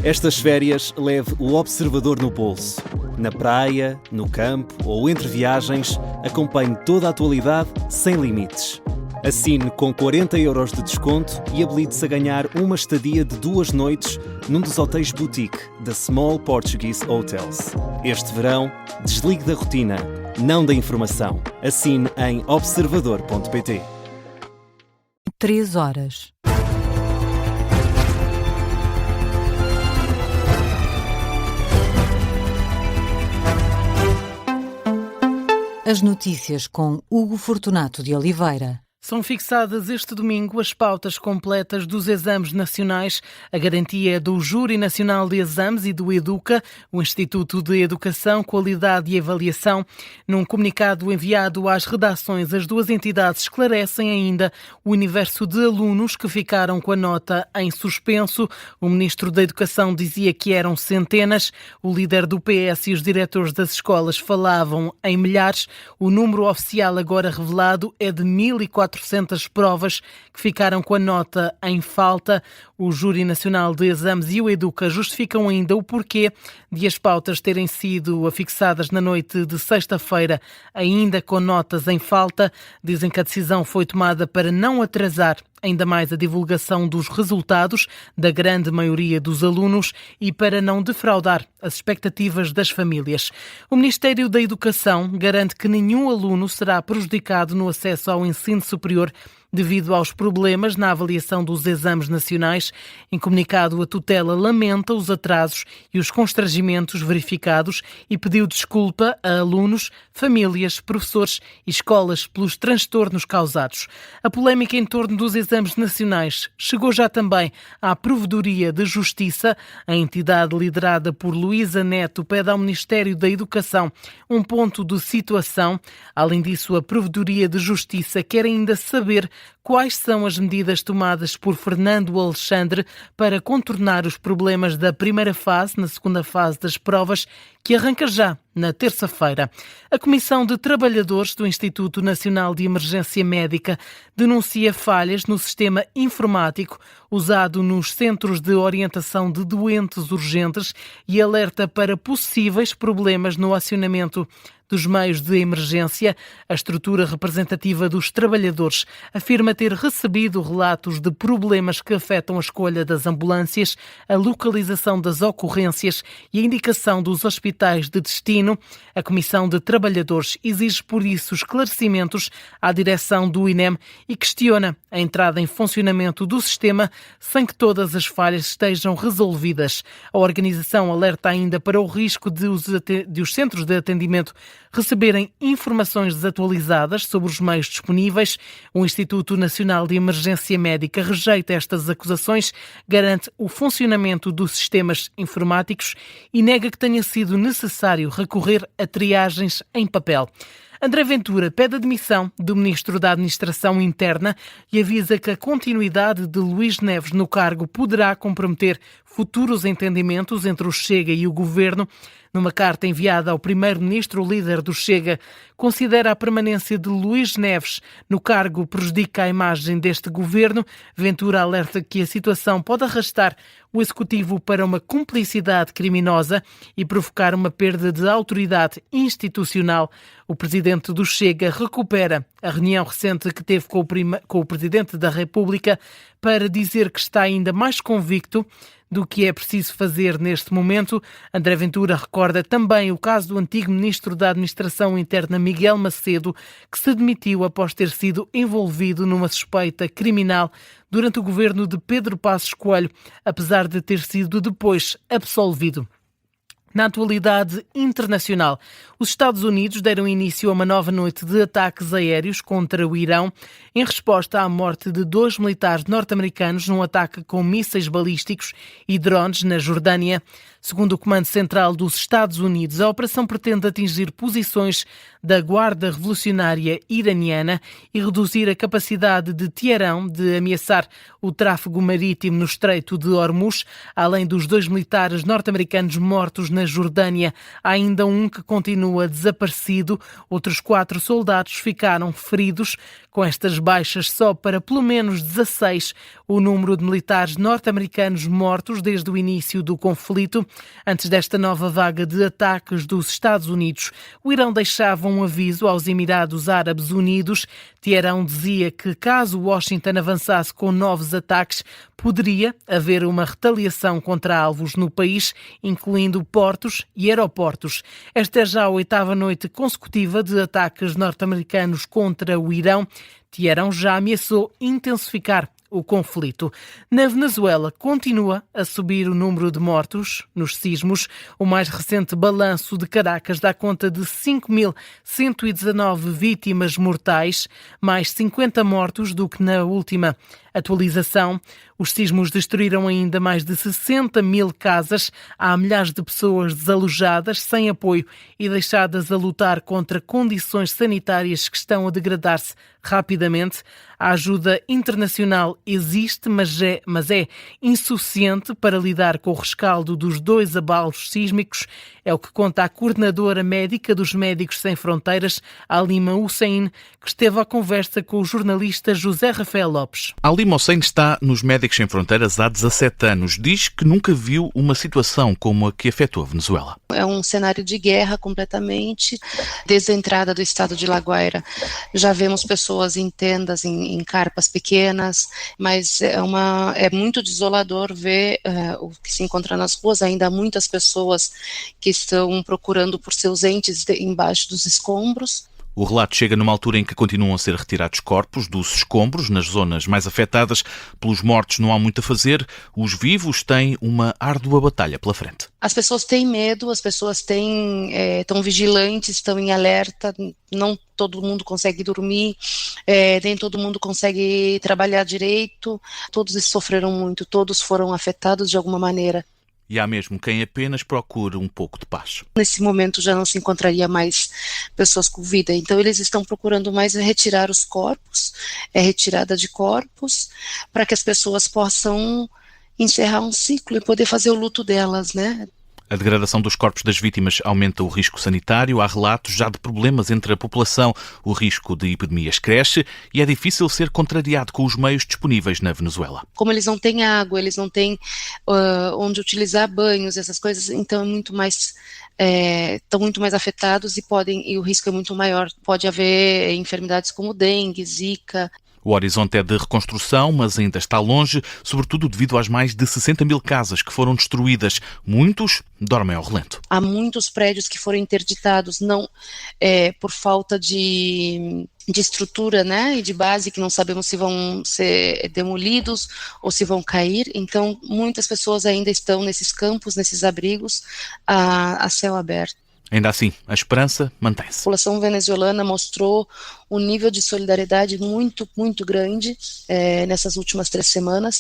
Estas férias leve o observador no bolso. Na praia, no campo ou entre viagens, acompanhe toda a atualidade sem limites. Assine com 40€ de desconto e habilite-se a ganhar uma estadia de 2 noites num dos hotéis boutique da Small Portuguese Hotels. Este verão, desligue da rotina, não da informação. Assine em observador.pt. 3 horas. As notícias com Hugo Fortunato de Oliveira. São fixadas este domingo as pautas completas dos exames nacionais. A garantia é do Júri Nacional de Exames e do EDUCA, o Instituto de Educação, Qualidade e Avaliação. Num comunicado enviado às redações, as duas entidades esclarecem ainda o universo de alunos que ficaram com a nota em suspenso. O Ministro da Educação dizia que eram centenas. O líder do PS e os diretores das escolas falavam em milhares. O número oficial agora revelado é de 1.400 provas que ficaram com a nota em falta. O Júri Nacional de Exames e o EDUCA justificam ainda o porquê de as pautas terem sido afixadas na noite de sexta-feira, ainda com notas em falta. Dizem que a decisão foi tomada para não atrasar ainda mais a divulgação dos resultados da grande maioria dos alunos e para não defraudar as expectativas das famílias. O Ministério da Educação garante que nenhum aluno será prejudicado no acesso ao ensino superior devido aos problemas na avaliação dos exames nacionais. Em comunicado, a tutela lamenta os atrasos e os constrangimentos verificados e pediu desculpa a alunos, famílias, professores e escolas pelos transtornos causados. A polémica em torno dos exames nacionais chegou já também à Provedoria de Justiça. A entidade liderada por Luísa Neto pede ao Ministério da Educação um ponto de situação. Além disso, a Provedoria de Justiça quer ainda saber quais são as medidas tomadas por Fernando Alexandre para contornar os problemas da primeira fase, na segunda fase das provas, que arranca já na terça-feira. A Comissão de Trabalhadores do Instituto Nacional de Emergência Médica denuncia falhas no sistema informático usado nos Centros de Orientação de Doentes Urgentes e alerta para possíveis problemas no acionamento dos meios de emergência. A estrutura representativa dos trabalhadores afirma ter recebido relatos de problemas que afetam a escolha das ambulâncias, a localização das ocorrências e a indicação dos hospitais de destino. A Comissão de Trabalhadores exige, por isso, esclarecimentos à direção do INEM e questiona a entrada em funcionamento do sistema sem que todas as falhas estejam resolvidas. A organização alerta ainda para o risco de os centros de atendimento receberem informações desatualizadas sobre os meios disponíveis. O Instituto Nacional de Emergência Médica rejeita estas acusações, garante o funcionamento dos sistemas informáticos e nega que tenha sido necessário recorrer a triagens em papel. André Ventura pede a demissão do Ministro da Administração Interna e avisa que a continuidade de Luís Neves no cargo poderá comprometer futuros entendimentos entre o Chega e o Governo. Numa carta enviada ao Primeiro-Ministro, o líder do Chega considera a permanência de Luís Neves no cargo prejudica a imagem deste governo. Ventura alerta que a situação pode arrastar o Executivo para uma cumplicidade criminosa e provocar uma perda de autoridade institucional. O presidente do Chega recupera a reunião recente que teve com o Presidente da República para dizer que está ainda mais convicto do que é preciso fazer neste momento. André Ventura recorda também o caso do antigo Ministro da Administração Interna, Miguel Macedo, que se demitiu após ter sido envolvido numa suspeita criminal durante o governo de Pedro Passos Coelho, apesar de ter sido depois absolvido. Na atualidade internacional, os Estados Unidos deram início a uma nova noite de ataques aéreos contra o Irão, em resposta à morte de 2 militares norte-americanos num ataque com mísseis balísticos e drones na Jordânia. Segundo o Comando Central dos Estados Unidos, a operação pretende atingir posições da Guarda Revolucionária Iraniana e reduzir a capacidade de Teherão de ameaçar o tráfego marítimo no Estreito de Hormuz. Além dos 2 militares norte-americanos mortos na Jordânia, há ainda um que continua desaparecido. Outros 4 soldados ficaram feridos. Com estas baixas, só para pelo menos 16 o número de militares norte-americanos mortos desde o início do conflito. Antes desta nova vaga de ataques dos Estados Unidos, o Irão deixava um aviso aos Emirados Árabes Unidos. Teherão dizia que, caso Washington avançasse com novos ataques, poderia haver uma retaliação contra alvos no país, incluindo portos e aeroportos. Esta é já a 8ª noite consecutiva de ataques norte-americanos contra o Irão. Teherão já ameaçou intensificar o conflito. Na Venezuela continua a subir o número de mortos nos sismos. O mais recente balanço de Caracas dá conta de 5.119 vítimas mortais, mais 50 mortos do que na última atualização. Os sismos destruíram ainda mais de 60 mil casas. Há milhares de pessoas desalojadas, sem apoio e deixadas a lutar contra condições sanitárias que estão a degradar-se rapidamente. A ajuda internacional existe, mas é insuficiente para lidar com o rescaldo dos 2 abalos sísmicos. É o que conta a coordenadora médica dos Médicos Sem Fronteiras, Halima Hussein, que esteve à conversa com o jornalista José Rafael Lopes. Halima Hussein está nos Médicos Sem Fronteiras há 17 anos. Diz que nunca viu uma situação como a que afetou a Venezuela. É um cenário de guerra completamente. Desde a entrada do estado de La Guaira, já vemos pessoas em tendas, em carpas pequenas, mas é muito desolador ver o que se encontra nas ruas. Ainda há muitas pessoas que estão procurando por seus entes embaixo dos escombros. O relato chega numa altura em que continuam a ser retirados corpos dos escombros nas zonas mais afetadas. Pelos mortos não há muito a fazer. Os vivos têm uma árdua batalha pela frente. As pessoas têm medo, as pessoas estão vigilantes, estão em alerta. Não todo mundo consegue dormir, nem todo mundo consegue trabalhar direito. Todos sofreram muito, todos foram afetados de alguma maneira. E há mesmo quem apenas procure um pouco de paz. Nesse momento já não se encontraria mais pessoas com vida, então eles estão procurando mais retirar os corpos, retirada de corpos, para que as pessoas possam encerrar um ciclo e poder fazer o luto delas, né? A degradação dos corpos das vítimas aumenta o risco sanitário. Há relatos já de problemas entre a população. O risco de epidemias cresce e é difícil ser contrariado com os meios disponíveis na Venezuela. Como eles não têm água, eles não têm onde utilizar banhos, essas coisas, então estão muito mais afetados e o risco é muito maior. Pode haver enfermidades como dengue, zika. O horizonte é de reconstrução, mas ainda está longe, sobretudo devido às mais de 60 mil casas que foram destruídas. Muitos dormem ao relento. Há muitos prédios que foram interditados, não por falta de estrutura, né, e de base, que não sabemos se vão ser demolidos ou se vão cair. Então, muitas pessoas ainda estão nesses campos, nesses abrigos, a céu aberto. Ainda assim, a esperança mantém-se. A população venezuelana mostrou um nível de solidariedade muito, muito grande nessas últimas 3 semanas.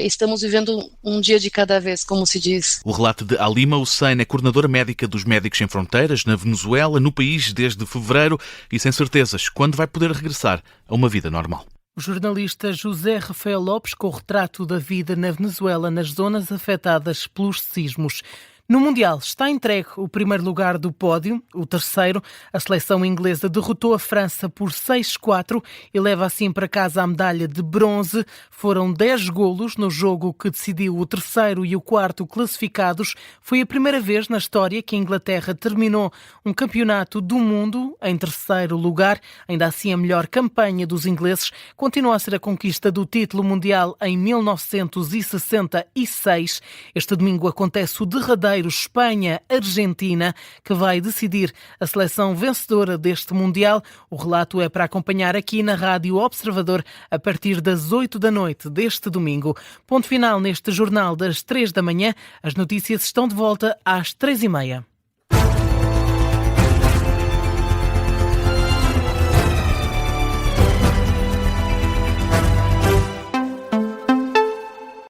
Estamos vivendo um dia de cada vez, como se diz. O relato de Halima Hussein é coordenadora médica dos Médicos Sem Fronteiras na Venezuela, no país desde fevereiro e sem certezas quando vai poder regressar a uma vida normal. O jornalista José Rafael Lopes com o retrato da vida na Venezuela nas zonas afetadas pelos sismos. No Mundial está entregue o primeiro lugar do pódio, o terceiro. A seleção inglesa derrotou a França por 6-4 e leva assim para casa a medalha de bronze. Foram 10 golos no jogo que decidiu o terceiro e o quarto classificados. Foi a primeira vez na história que a Inglaterra terminou um campeonato do mundo em terceiro lugar. Ainda assim, a melhor campanha dos ingleses continua a ser a conquista do título mundial em 1966. Este domingo acontece o derradeiro Espanha-Argentina, que vai decidir a seleção vencedora deste Mundial. O relato é para acompanhar aqui na Rádio Observador a partir das 8 da noite deste domingo. Ponto final neste jornal das 3 da manhã. As notícias estão de volta às 3h30.